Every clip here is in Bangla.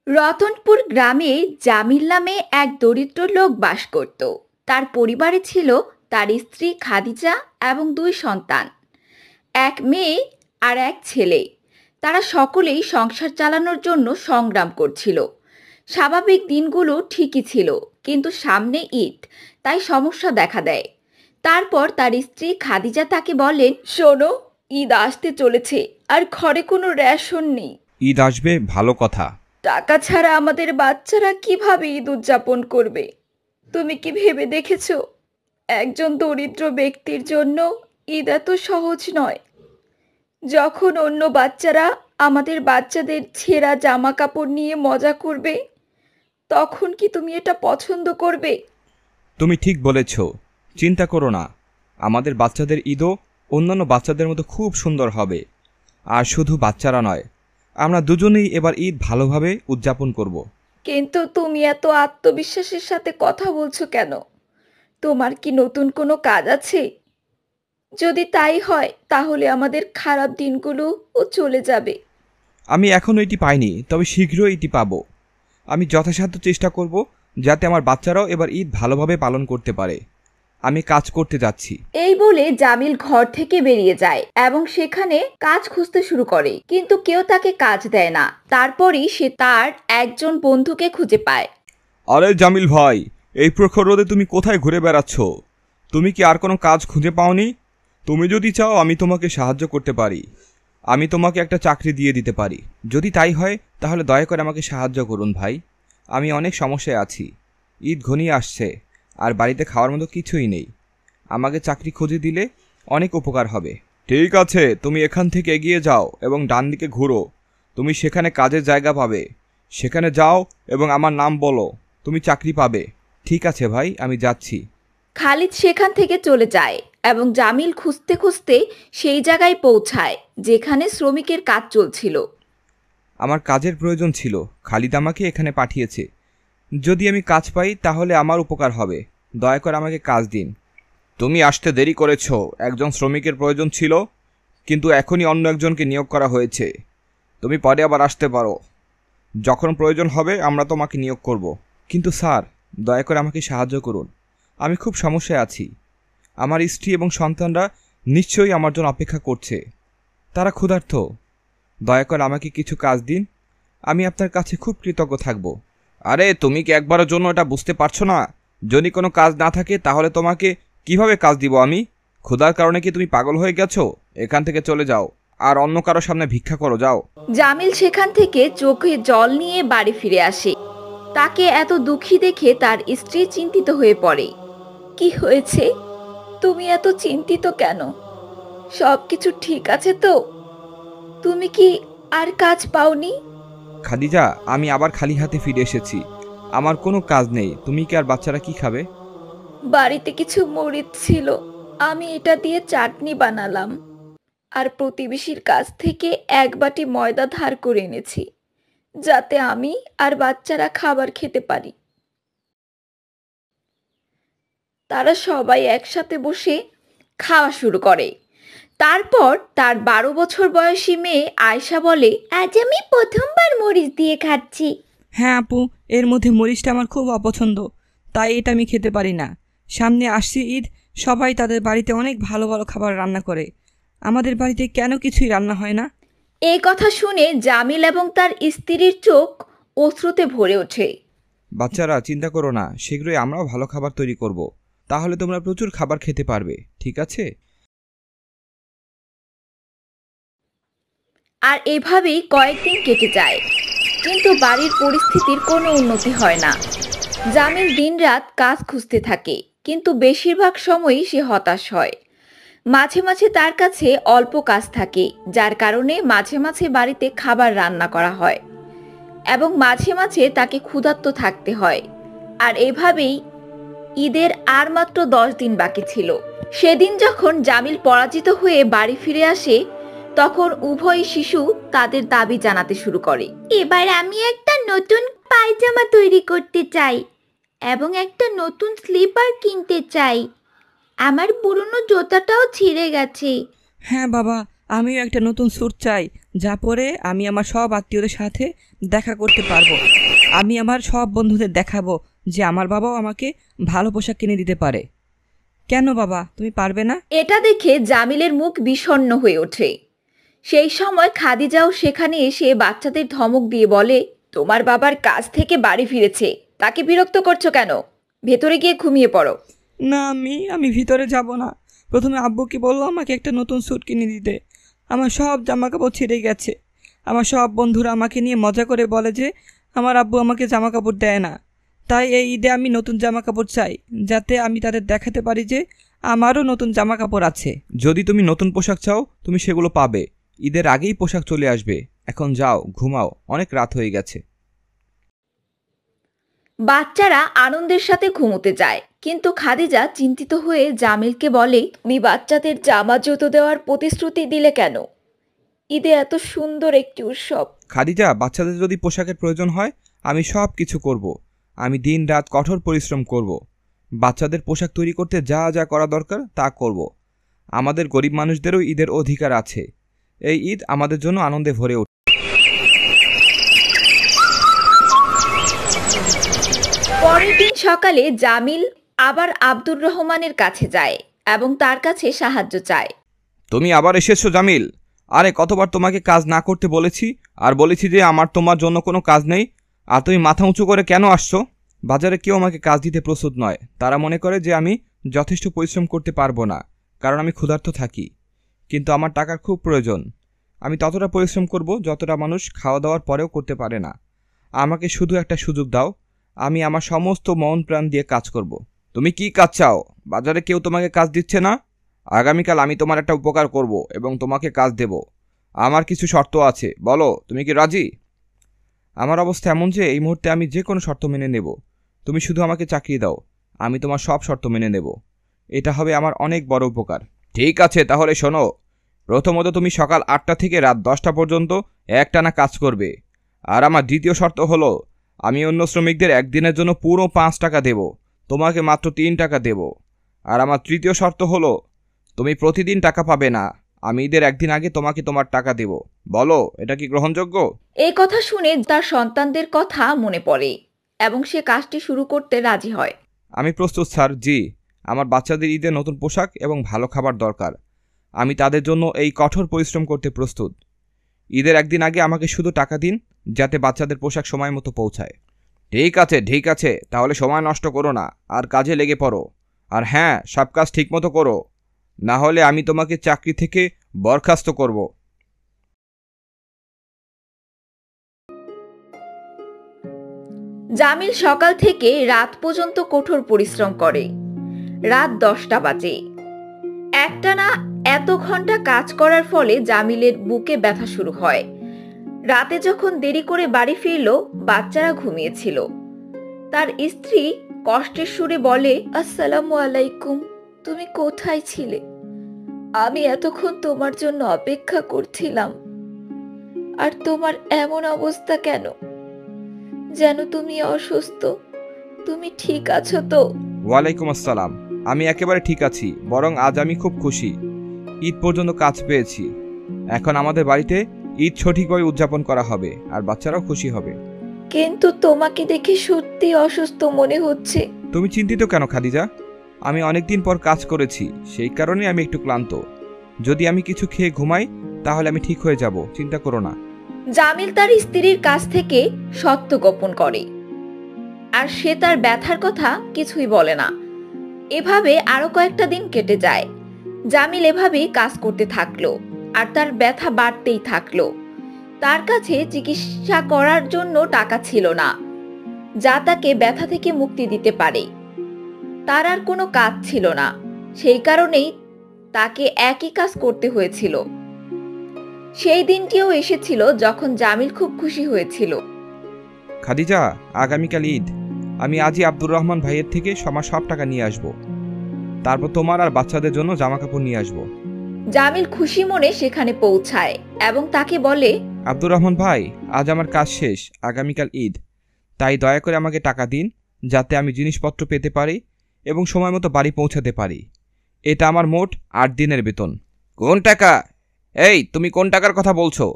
রতনপুর গ্রামে জামিল নামে এক দরিদ্র লোক বাস করত। তার পরিবারে ছিল তার স্ত্রী খাদিজা এবং দুই সন্তান, এক মেয়ে আর এক ছেলে। তারা সকলেই সংসার চালানোর জন্য সংগ্রাম করছিল। স্বাভাবিক দিনগুলো ঠিকই ছিল, কিন্তু সামনে ঈদ, তাই সমস্যা দেখা দেয়। তারপর তার স্ত্রী খাদিজা তাকে বলেন, শোনো, ঈদ আসতে চলেছে আর ঘরে কোনো রেশন নেই। ঈদ আসবে ভালো কথা। টাকা ছাড়া আমাদের বাচ্চারা কিভাবে ঈদ উদযাপন করবে? তুমি কি ভেবে দেখেছো, একজন দরিদ্র ব্যক্তির জন্য ঈদ এত সহজ নয়। যখন অন্য বাচ্চারা আমাদের বাচ্চাদের ছেঁড়া জামা কাপড় নিয়ে মজা করবে, তখন কি তুমি এটা পছন্দ করবে? তুমি ঠিক বলেছ। চিন্তা করো না, আমাদের বাচ্চাদের ঈদও অন্যান্য বাচ্চাদের মতো খুব সুন্দর হবে। আর শুধু বাচ্চারা নয়, আমরা দুজনেই এবার ঈদ ভালোভাবে উদযাপন করব। কিন্তু তুমি এত আত্মবিশ্বাসের সাথে কথা বলছো কেন? তোমার কি নতুন কোনো কাজ আছে? যদি তাই হয়, তাহলে আমাদের খারাপ দিনগুলোও চলে যাবে। আমি এখনও এটি পাইনি, তবে শীঘ্রই এটি পাবো। আমি যথাসাধ্য চেষ্টা করব যাতে আমার বাচ্চারাও এবার ঈদ ভালোভাবে পালন করতে পারে। আমি কাজ করতে যাচ্ছি। এই বলে জামিল ঘর থেকে বেরিয়ে যায় এবং সেখানে কাজ খুঁজতে শুরু করে, কিন্তু কেউ তাকে কাজ দেয় না। তারপরই সে তার একজন বন্ধুকে খুঁজে পায়। আরে জামিল ভাই, এই প্রখর রোদে তুমি কোথায় ঘুরে বেড়াচ্ছ? তুমি কি আর কোনো কাজ খুঁজে পাওনি? তুমি যদি চাও আমি তোমাকে সাহায্য করতে পারি। আমি তোমাকে একটা চাকরি দিয়ে দিতে পারি। যদি তাই হয় তাহলে দয়া করে আমাকে সাহায্য করুন ভাই। আমি অনেক সমস্যায় আছি। ঈদ ঘনিয়ে আসছে আর বাড়িতে খাওয়ার মতো কিছুই নেই। আমাকে চাকরি খুঁজে দিলে অনেক উপকার হবে। ঠিক আছে, তুমি এখান থেকে এগিয়ে যাও এবং ডান দিকে ঘুরো। তুমি সেখানে কাজের জায়গা পাবে। সেখানে যাও এবং আমার নাম বলো, তুমি চাকরি পাবে। ঠিক আছে ভাই, আমি যাচ্ছি। খালিদ সেখান থেকে চলে যায় এবং জামিল খুঁজতে খুঁজতে সেই জায়গায় পৌঁছায় যেখানে শ্রমিকের কাজ চলছিল। আমার কাজের প্রয়োজন ছিল, খালিদ আমাকে এখানে পাঠিয়েছে। যদি আমি কাজ পাই তাহলে আমার উপকার হবে। দয়া করে আমাকে কাজ দিন। তুমি আসতে দেরি করেছ। একজন শ্রমিকের প্রয়োজন ছিল, কিন্তু এখনই অন্য একজনকে নিয়োগ করা হয়েছে। তুমি পরে আবার আসতে পারো। যখন প্রয়োজন হবে আমরা তোমাকে নিয়োগ করব। কিন্তু স্যার, দয়া করে আমাকে সাহায্য করুন। আমি খুব সমস্যায় আছি। আমার স্ত্রী এবং সন্তানরা নিশ্চয়ই আমার জন্য অপেক্ষা করছে। তারা ক্ষুধার্ত। দয়া করে আমাকে কিছু কাজ দিন। আমি আপনার কাছে খুব কৃতজ্ঞ থাকব। আরে তুমি কি একবারের জন্য এটা বুঝতে পারছো না? যদি কোনো কাজ না থাকে তাহলে তোমাকে কিভাবে কাজ দিব আমি? ক্ষুধার কারণে কি তুমি পাগল হয়ে গেছো? এখান থেকে চলে যাও আর অন্য কারো সামনে ভিক্ষা করো, যাও। জামিল সেখান থেকে চোখে জল নিয়ে বাড়ি ফিরে আসে। তাকে এত দুঃখী দেখে তার স্ত্রী চিন্তিত হয়ে পড়ে। কি হয়েছে? তুমি এত চিন্তিত কেন? সবকিছু ঠিক আছে তো? তুমি কি আর কাজ পাওনি? খাদিজা, আমি আবার খালি হাতে ফিরে এসেছি। আমার কোনো কাজ নেই। তুমি কি আর বাচ্চারা কি খাবে? বাড়িতে কিছু মরিচ ছিল, আমি এটা দিয়ে চাটনি বানালাম। আর প্রতিবেশীর কাছ থেকে এক বাটি ময়দা ধার করে এনেছি, যাতে আমি আর বাচ্চারা খাবার খেতে পারি। তারা সবাই একসাথে বসে খাওয়া শুরু করে। তারপর তার 12 বছর বয়সী মেয়ে আয়শা বলে, আজ আমি প্রথমবার মরিচ দিয়ে খাচ্ছি। হ্যাঁ আপু, এর মধ্যে মরিচটা আমার খুব অপছন্দ, তাই এটা আমি খেতে পারি না। সামনে আসছে ঈদ, সবাই তাদের বাড়িতে অনেক ভালো ভালো খাবার রান্না করে। আমাদের বাড়িতে কেন কিছুই রান্না হয় না? এই কথা শুনে জামিল এবং তার স্ত্রীর চোখ অশ্রুতে ভরে ওঠে। বাচ্চারা, চিন্তা করো না, শীঘ্রই আমরাও ভালো খাবার তৈরি করব। তাহলে তোমরা প্রচুর খাবার খেতে পারবে, ঠিক আছে? আর এভাবেই কয়েকদিন কেটে যায়, কিন্তু বাড়ির পরিস্থিতির কোনো উন্নতি হয় না। জামিল দিনরাত কাজ খুঁজতে থাকে, কিন্তু বেশিরভাগ সময়ই সে হতাশ হয়। মাঝে মাঝে তার কাছে অল্প কাজ থাকে, যার কারণে মাঝে মাঝে বাড়িতে খাবার রান্না করা হয় এবং মাঝে মাঝে তাকে ক্ষুধার্ত থাকতে হয়। আর এভাবেই ঈদের আর মাত্র 10 দিন বাকি ছিল। সেদিন যখন জামিল পরাজিত হয়ে বাড়ি ফিরে আসে, তখন উভয় শিশু তাদের দাবি জানাতে শুরু করে। এবার আমি একটা নতুন পায়জামা তৈরি করতে চাই এবং একটা নতুন স্লিপার কিনতে চাই। আমার পুরনো জুতাটাও ছিঁড়ে গেছে। হ্যাঁ বাবা, আমিও একটা নতুন স্যুট চাই, যা পরে আমি আমার সব আত্মীয়দের সাথে দেখা করতে পারবো। আমি আমার সব বন্ধুদের দেখাবো যে আমার বাবাও আমাকে ভালো পোশাক কিনে দিতে পারে। কেন বাবা, তুমি পারবে না? এটা দেখে জামিলের মুখ বিষণ্ণ হয়ে ওঠে। সেই সময় খাদিজাও সেখানে এসে বাচ্চাদের ধমক দিয়ে বলে, তোমার বাবার কাজ থেকে বাড়ি ফিরেছে, তাকে বিরক্ত করছো কেন? ভেতরে গিয়ে ঘুমিয়ে পড়ো। না আমি ভিতরে যাব না। প্রথমে আব্বুকে বললো আমাকে একটা নতুন স্যুট কিনে দিতে। আমার সব জামা কাপড় ছিঁড়ে গেছে। আমার সব বন্ধুরা আমাকে নিয়ে মজা করে বলে যে আমার আব্বু আমাকে জামা কাপড় দেয় না। তাই এই ঈদে আমি নতুন জামা কাপড় চাই, যাতে আমি তাদের দেখাতে পারি যে আমারও নতুন জামা কাপড় আছে। যদি তুমি নতুন পোশাক চাও তুমি সেগুলো পাবে। ঈদের আগেই পোশাক চলে আসবে। এখন যাও, ঘুমাও, অনেক রাত হয়ে গেছে। বাচ্চারা আনন্দের সাথে ঘুমোতে যায়, কিন্তু খাদিজা চিন্তিত হয়ে জামিলকে বলে, তুমি বাচ্চাদের জামা জুতো দেওয়ার প্রতিশ্রুতি দিলে কেন? ঈদে এত সুন্দর একটি উৎসব। খাদিজা, বাচ্চাদের যদি পোশাকের প্রয়োজন হয় আমি সব কিছু করব। আমি দিন রাত কঠোর পরিশ্রম করব। বাচ্চাদের পোশাক তৈরি করতে যা যা করা দরকার তা করব। আমাদের গরিব মানুষদেরও ঈদের অধিকার আছে। এই ঈদ আমাদের জন্য আনন্দে ভরে ওঠে। পরের দিন সকালে জামিল আবার আব্দুর রহমানের কাছে যায় এবং তার কাছে সাহায্য চায়। তুমি আবার এসেছো জামিল? আরে কতবার তোমাকে কাজ না করতে বলেছি, আর বলেছি যে আমার তোমার জন্য কোনো কাজ নেই, আর তুমি মাথা উঁচু করে কেন আসছো? বাজারে কেউ আমাকে কাজ দিতে প্রস্তুত নয়। তারা মনে করে যে আমি যথেষ্ট পরিশ্রম করতে পারবো না, কারণ আমি ক্ষুধার্ত থাকি। কিন্তু আমার টাকার খুব প্রয়োজন। আমি ততটা পরিশ্রম করব যতটা মানুষ খাওয়া দাওয়ার পরেও করতে পারে না। আমাকে শুধু একটা সুযোগ দাও, আমি আমার সমস্ত মন প্রাণ দিয়ে কাজ করব। তুমি কি কাজ চাও? বাজারে কেউ তোমাকে কাজ দিচ্ছে না। আগামীকাল আমি তোমার একটা উপকার করব এবং তোমাকে কাজ দেব। আমার কিছু শর্ত আছে, বলো তুমি কি রাজি? আমার অবস্থা এমন যে এই মুহূর্তে আমি যে কোনো শর্ত মেনে নেব। তুমি শুধু আমাকে চাকরি দাও, আমি তোমার সব শর্ত মেনে নেব। এটা হবে আমার অনেক বড় উপকার। ঠিক আছে, তাহলে শোনো। প্রথমত তুমি সকাল 8টা থেকে রাত 10টা পর্যন্ত একটানা কাজ করবে। আর আমার দ্বিতীয় শর্ত হলো, আমি অন্য শ্রমিকদের একদিনের জন্য পুরো 5 টাকা দেব, তোমাকে মাত্র 3 টাকা দেব। আর আমার তৃতীয় শর্ত হলো, তুমি প্রতিদিন টাকা পাবে না, আমি ঈদের একদিন আগে তোমাকে তোমার টাকা দেব। বলো, এটা কি গ্রহণযোগ্য? এই কথা শুনে তার সন্তানদের কথা মনে পড়ে এবং সে কাজটি শুরু করতে রাজি হয়। আমি প্রস্তুত স্যার, জি। আমার বাচ্চাদের ঈদে নতুন পোশাক এবং ভালো খাবার দরকার। আমি তাদের জন্য এই কঠোর পরিশ্রম করতে প্রস্তুত। ঈদের একদিন আগে আমাকে শুধু টাকা দিন, যাতে বাচ্চাদের পোশাক সময় মতো পৌঁছায়। ঠিক আছে, তাহলে সময় নষ্ট করো না, আর কাজে লেগে পড়ো। আর হ্যাঁ, সব কাজ ঠিকমতো করো, না হলে আমি তোমাকে চাকরি থেকে বরখাস্ত করব। জামিল সকাল থেকে রাত পর্যন্ত কঠোর পরিশ্রম করে। রাত 10টা বাজে। একটানা এত ঘন্টা কাজ করার ফলে জামিলের বুকে ব্যথা শুরু হয়। রাতে যখন দেরি করে বাড়ি ফিরল, বাচ্চারা ঘুমিয়েছিল। তার স্ত্রী কষ্টের সুরে বলে, আসসালামু আলাইকুম, তুমি কোথায় ছিলে? আমি এতক্ষণ তোমার জন্য অপেক্ষা করছিলাম। আর তোমার এমন অবস্থা কেন? যেন তুমি অসুস্থ। তুমি ঠিক আছো তো? ওয়ালাইকুম আসসালাম। আমি একেবারে ঠিক আছি, বরং আজ আমি খুব খুশি। ঈদ পর্যন্ত কাজ পেয়েছি। এখন আমাদের বাড়িতে ঈদ সঠিকভাবে উদযাপন করা হবে, আর বাচ্চারাও খুশি হবে। কিন্তু তোমাকে দেখে সত্যি অসুস্থ মনে হচ্ছে। তুমি চিন্তিত কেন খাদিজা? আমি অনেকদিন পর কাজ করেছি, সেই কারণে আমি একটু ক্লান্ত। যদি আমি কিছু খেয়ে ঘুমাই তাহলে আমি ঠিক হয়ে যাব, চিন্তা করো না। জামিল তার স্ত্রীর কাছ থেকে সত্য গোপন করে, আর সে তার ব্যথার কথা কিছুই বলে না। এভাবে আরো কয়েকটা দিন কেটে যায়। জামিল এভাবেই কাজ করতে থাকলো, আর তার ব্যথা বাড়তেই থাকলো। তার কাছে চিকিৎসা করার জন্য টাকা ছিল না, যা তাকে ব্যথা থেকে মুক্তি দিতে পারে। তার আর কোনো কাজ ছিল না, সেই কারণেই তাকে একই কাজ করতে হয়েছিল। সেই দিনটিও এসেছিল যখন জামিল খুব খুশি হয়েছিল। খাদিজা, আগামীকাল ঈদ। আমি আজই আব্দুর রহমান ভাইয়ের থেকে সব টাকা নিয়ে আসব। তারপর তোমার আর বাচ্চাদের জন্য জামা কাপড় নিয়ে আসব। জামিল খুশি মনে সেখানে পৌঁছায় এবং তাকে বলে, আব্দুর রহমান ভাই, আজ আমার কাজ শেষ, আগামীকাল ঈদ। তাই দয়া করে আমাকে টাকা দিন, যাতে আমি জিনিসপত্র পেতে পারি এবং সময় মতো বাড়ি পৌঁছাতে পারি। এটা আমার মোট 8 দিনের বেতন। কোন টাকা? এই, তুমি কোন টাকার কথা বলছো?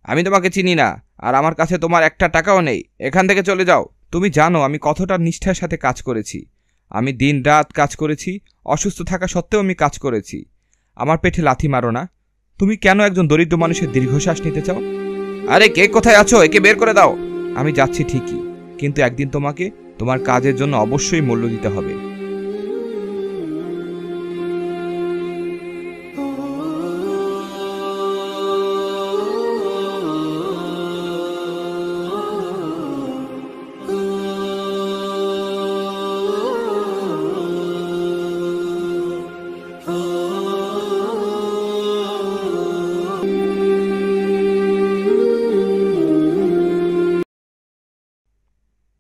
আমি তোমাকে চিনি না, আর আমার কাছে তোমার একটা টাকাও নেই। এখান থেকে চলে যাও। তুমি জানো আমি কতটা নিষ্ঠার সাথে কাজ করেছি। আমি দিন রাত কাজ করেছি, অসুস্থ থাকা সত্ত্বেও আমি কাজ করেছি। আমার পেটে লাথি মারো না। তুমি কেন একজন দরিদ্র মানুষের দীর্ঘশ্বাস নিতে চাও? আরে কে কোথায় আছো? একে বের করে দাও। আমি যাচ্ছি ঠিকই, কিন্তু একদিন তোমাকে তোমার কাজের জন্য অবশ্যই মূল্য দিতে হবে।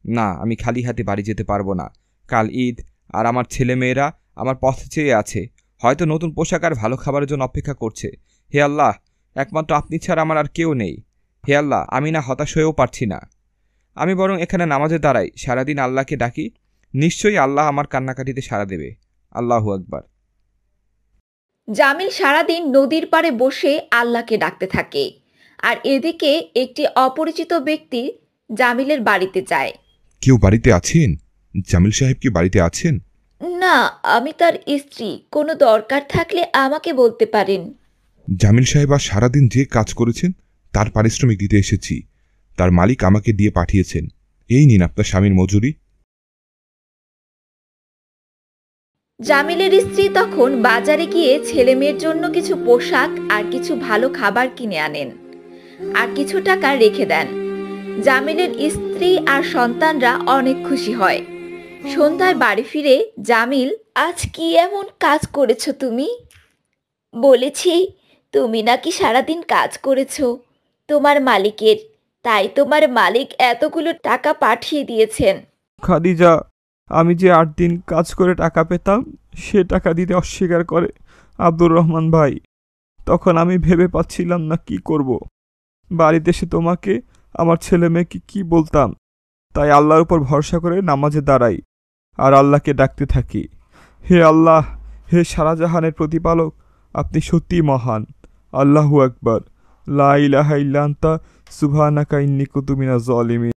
না, আমি খালি হাতে বাড়ি যেতে পারবো না। কাল ঈদ, আর আমার ছেলেমেয়েরা আমার পথ চেয়ে আছে। হয়তো নতুন পোশাক আর ভালো খাবারের জন্য অপেক্ষা করছে। হে আল্লাহ, একমাত্র আপনি ছাড়া আমার আর কেউ নেই। হে আল্লাহ, আমি না হতাশ হয়েও পারছি না। আমি বরং এখানে নামাজে দাঁড়াই, সারাদিন আল্লাহকে ডাকি। নিশ্চয়ই আল্লাহ আমার কান্নাকাটিতে সাড়া দেবে। আল্লাহু আকবার। জামিল সারাদিন নদীর পাড়ে বসে আল্লাহকে ডাকতে থাকে। আর এদিকে একটি অপরিচিত ব্যক্তি জামিলের বাড়িতে যায়। কেউ বাড়িতে আছেন? জামিল সাহেব কি বাড়িতে আছেন? না, আমি তার স্ত্রী। কোনো দরকার থাকলে আমাকে বলতে পারেন। জামিল সাহেব আর সারাদিন যে কাজ করেছেন তার পারিশ্রমিক দিতে এসেছি। তার মালিক আমাকে দিয়ে পাঠিয়েছেন। এই নিন আপনার স্বামীর মজুরি। জামিলের স্ত্রী তখন বাজারে গিয়ে ছেলে মেয়ের জন্য কিছু পোশাক আর কিছু ভালো খাবার কিনে আনেন, আর কিছু টাকা রেখে দেন। জামিলের স্ত্রী আর সন্তানরা অনেক খুশি হয়। সন্ধ্যায় বাড়ি ফিরে জামিল, আজ কি এমন কাজ করেছো তুমি? বলেছি তুমি নাকি সারাদিন কাজ করেছো তোমার মালিকের, তাই তোমার মালিক এতগুলো টাকা পাঠিয়ে দিয়েছেন। খাদিজা, আমি যে 8 দিন কাজ করে টাকা পেতাম সে টাকা দিতে অস্বীকার করে আব্দুর রহমান ভাই। তখন আমি ভেবে পাচ্ছিলাম না কি করব। বাড়িতে এসে তোমাকে, আমার ছেলে মেয়েকে কি বলতাম। তাই আল্লাহর উপর ভরসা করে নামাজে দাঁড়াই আর আল্লাহকে ডাকতে থাকি। হে আল্লাহ, হে সারাজাহানের প্রতিপালক, আপনি সত্যিই মহান। আল্লাহু আকবার। লা ইলাহা ইল্লা আনতা সুবহানাকা ইন্নী কুনতু মিনাজ জালিমিন।